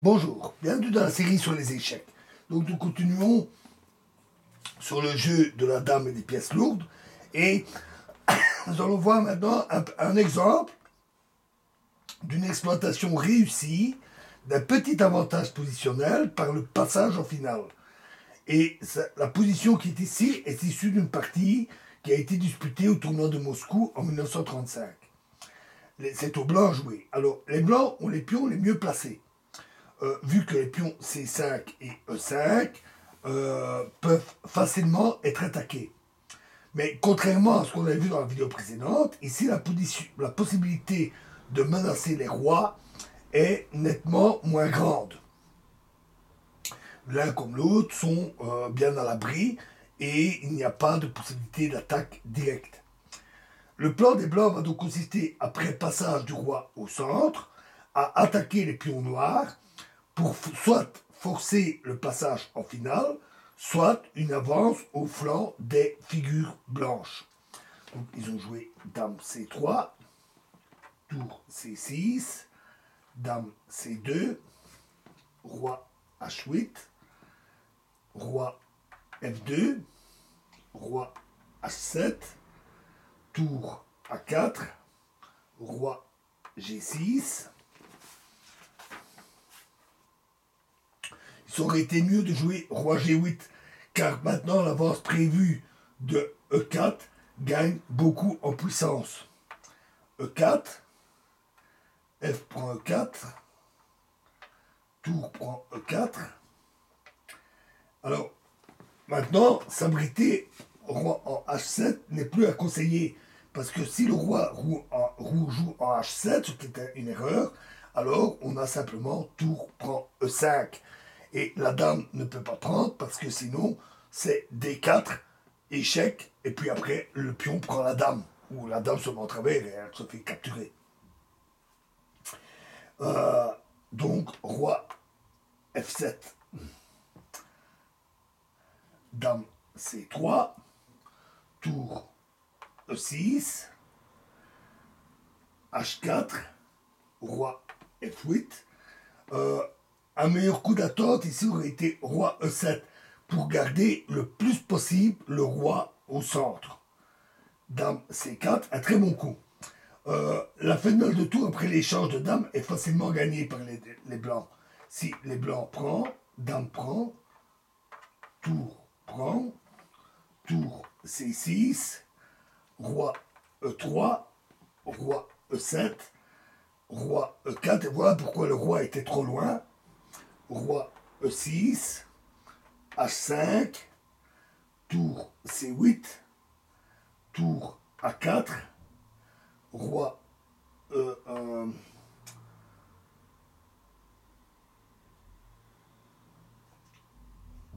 Bonjour, bienvenue dans la série sur les échecs. Donc nous continuons sur le jeu de la dame et des pièces lourdes et nous allons voir maintenant un exemple d'une exploitation réussie d'un petit avantage positionnel par le passage en finale. Et la position qui est ici est issue d'une partie qui a été disputée au tournoi de Moscou en 1935. C'est aux blancs à jouer. Alors les blancs ont les pions les mieux placés. Vu que les pions C5 et E5 peuvent facilement être attaqués. Mais contrairement à ce qu'on a vu dans la vidéo précédente, ici la possibilité de menacer les rois est nettement moins grande. L'un comme l'autre sont bien à l'abri et il n'y a pas de possibilité d'attaque directe. Le plan des blancs va donc consister, après passage du roi au centre, à attaquer les pions noirs pour soit forcer le passage en finale, soit une avance au flanc des figures blanches. Donc ils ont joué dame C3, tour C6, dame C2, roi H8, roi F2, roi H7, tour A4, roi G6. Il aurait été mieux de jouer roi G8, car maintenant l'avance prévue de E4 gagne beaucoup en puissance. E4, F prend E4, tour prend E4. Alors, maintenant, s'abriter roi en H7 n'est plus à conseiller, parce que si le roi joue en H7, ce qui est une erreur, alors on a simplement tour prend E5. Et la dame ne peut pas prendre parce que sinon c'est D4, échec, et puis après le pion prend la dame, ou la dame se met en travers et elle se fait capturer. Donc roi F7, dame C3, tour E6, H4, roi F8. Un meilleur coup d'attente ici aurait été roi E7 pour garder le plus possible le roi au centre. Dame C4, un très bon coup. La finale de tour après l'échange de dames est facilement gagnée par les blancs. Si les blancs prennent, dame prend, tour prend, tour C6, roi E3, roi E7, roi E4, et voilà pourquoi le roi était trop loin. Roi E6, H5, tour C8, tour A4, roi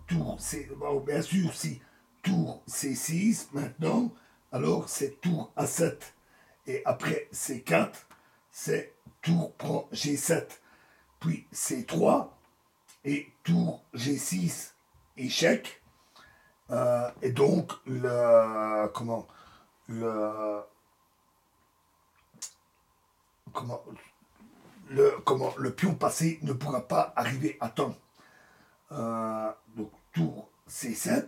tour C, bon, bien sûr, si tour C6 maintenant, alors c'est tour A7. Et après C4, c'est tour prend G7. Puis C3 et tour G6, échec. Et donc, le pion passé ne pourra pas arriver à temps. Donc, tour C7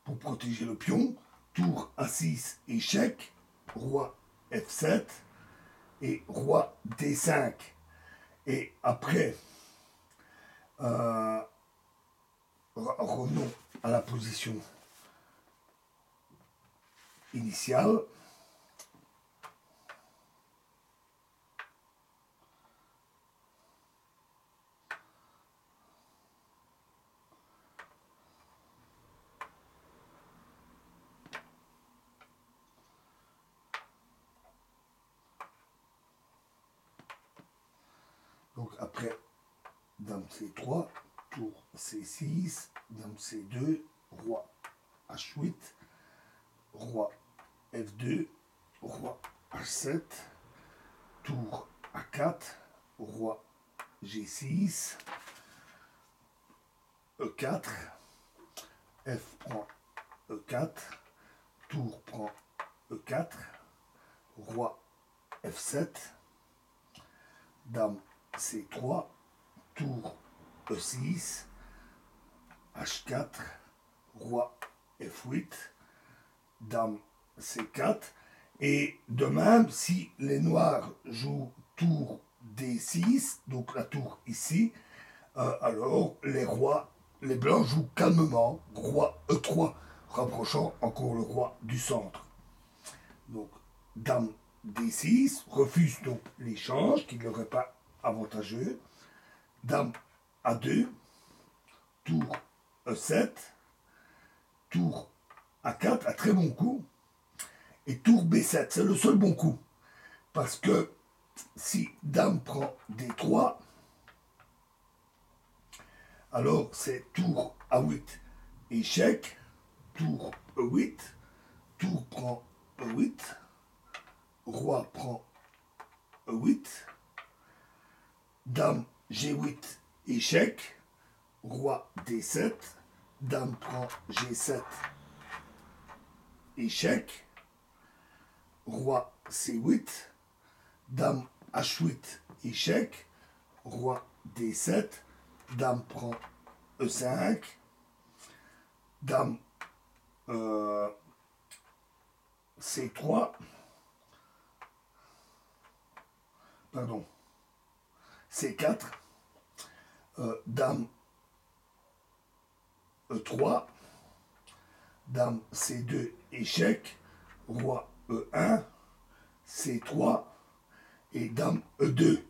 pour protéger le pion, tour A6, échec, roi F7 et roi D5. Et après, revenons à la position initiale. Donc après, dame C3, tour C6, dame C2, roi H8, roi F2, roi H7, tour A4, roi G6, E4, F prend E4, tour prend E4, roi F7, dame C3, tour E6, H4, roi F8, dame C4. Et de même, si les noirs jouent tour D6, donc la tour ici, alors les blancs jouent calmement roi E3, rapprochant encore le roi du centre. Donc, dame D6 refuse donc l'échange, qui ne leur est pas avantageux. Dame A2, tour E7, tour A4, un très bon coup, et tour B7, c'est le seul bon coup. Parce que si dame prend D3, alors c'est tour A8, échec, tour E8, tour prend E8, roi prend E8, dame G8, échec, roi D7, dame prend G7, échec, roi C8, dame H8, échec, roi D7, dame prend E5, dame C3, pardon, C4, dame E3, dame C2, échec, roi E1, C3 et dame E2.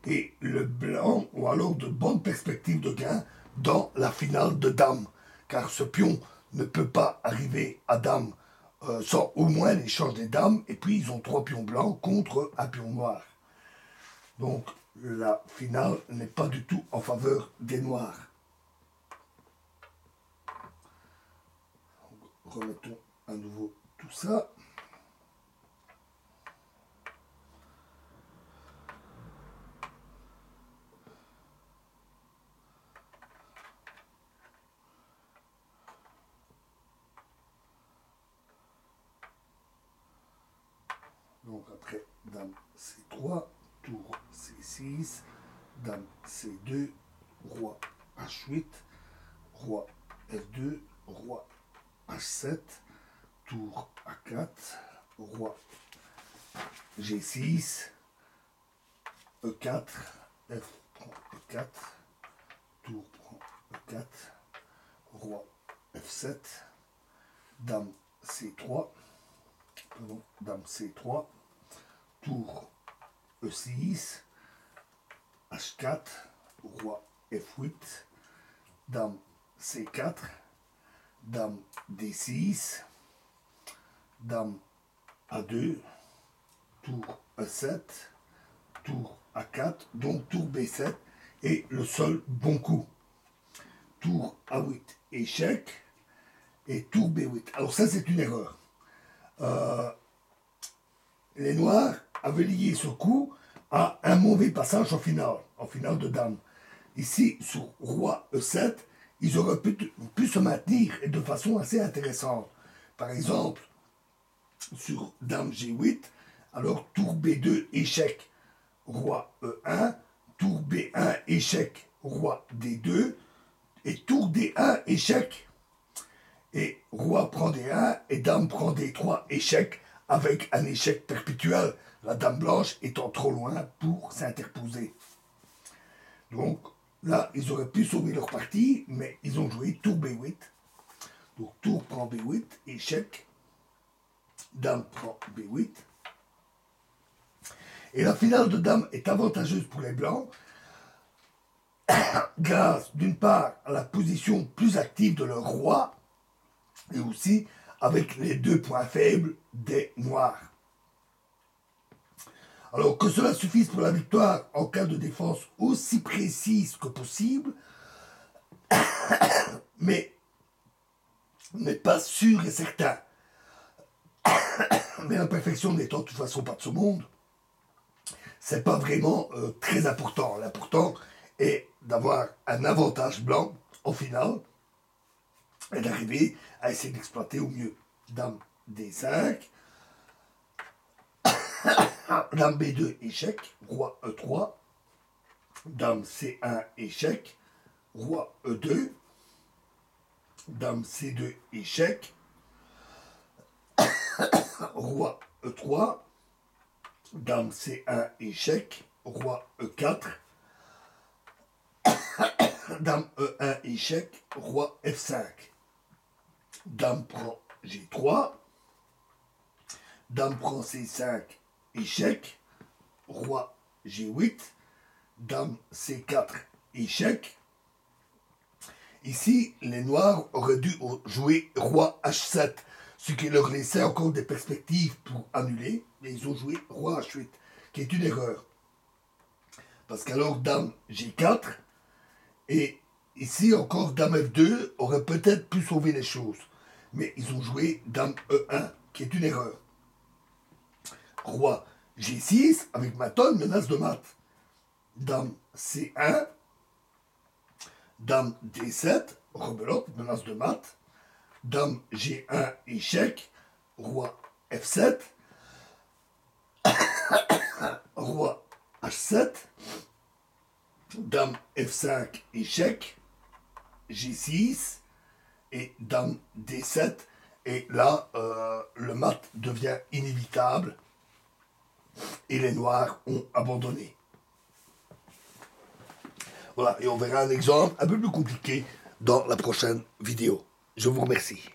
Et le blanc ont alors de bonnes perspectives de gain dans la finale de dame, car ce pion ne peut pas arriver à dame sans au moins l'échange des dames, et puis ils ont 3 pions blancs contre un pion noir. Donc la finale n'est pas du tout en faveur des noirs. Remettons à nouveau tout ça. Donc après, dame C3, tour C6, dame C2, roi H8, roi F2, roi H7, tour A4, roi G6, E4, F prend E4, tour prend E4, roi F7, dame C3, pardon, dame C3, tour E6, H4, roi F8, dame C4, dame D6, dame A2, tour E7, tour A4, donc tour B7 et le seul bon coup. Tour A8, échec, et tour B8. Alors ça, c'est une erreur. Les noirs avaient lié ce coup à un mauvais passage en finale de dame. Ici, sur roi E7, ils auraient pu se maintenir et de façon assez intéressante. Par exemple, sur dame G8, alors tour B2, échec, roi E1, tour B1, échec, roi D2, et tour D1, échec, et roi prend D1, et dame prend D3, échec, avec un échec perpétuel, la dame blanche étant trop loin pour s'interposer. Donc là, ils auraient pu sauver leur partie, mais ils ont joué tour B8. Donc tour prend B8, échec, dame prend B8. Et la finale de dame est avantageuse pour les blancs, grâce d'une part à la position plus active de leur roi, et aussi avec les 2 points faibles des noirs. Alors que cela suffise pour la victoire en cas de défense aussi précise que possible, mais n'est pas sûr et certain. Mais l'imperfection n'étant de toute façon pas de ce monde, c'est pas vraiment très important. L'important est d'avoir un avantage blanc en finale et d'arriver à essayer d'exploiter au mieux. Dame D5, dame B2, échec, roi E3, Dame C1, échec. Roi E2. Dame C2, échec. Roi E3. Dame C1, échec. Roi E4. Dame E1, échec. Roi F5. Dame prend G3. Dame prend C5, échec. Roi G8. Dame C4, échec. Ici, les noirs auraient dû jouer roi H7, ce qui leur laissait encore des perspectives pour annuler, mais ils ont joué roi H8, qui est une erreur. Parce qu'alors dame G4, et ici encore dame F2 aurait peut-être pu sauver les choses. Mais ils ont joué dame E1, qui est une erreur. Roi G6, avec maintenant une menace de mat. Dame C1, Dame D7, rebelote, menace de mat. Dame G1, échec. Roi F7. Roi H7. Dame F5, échec. G6. Et Dame D7. Et là, le mat devient inévitable. Et les noirs ont abandonné. Voilà, et on verra un exemple un peu plus compliqué dans la prochaine vidéo. Je vous remercie.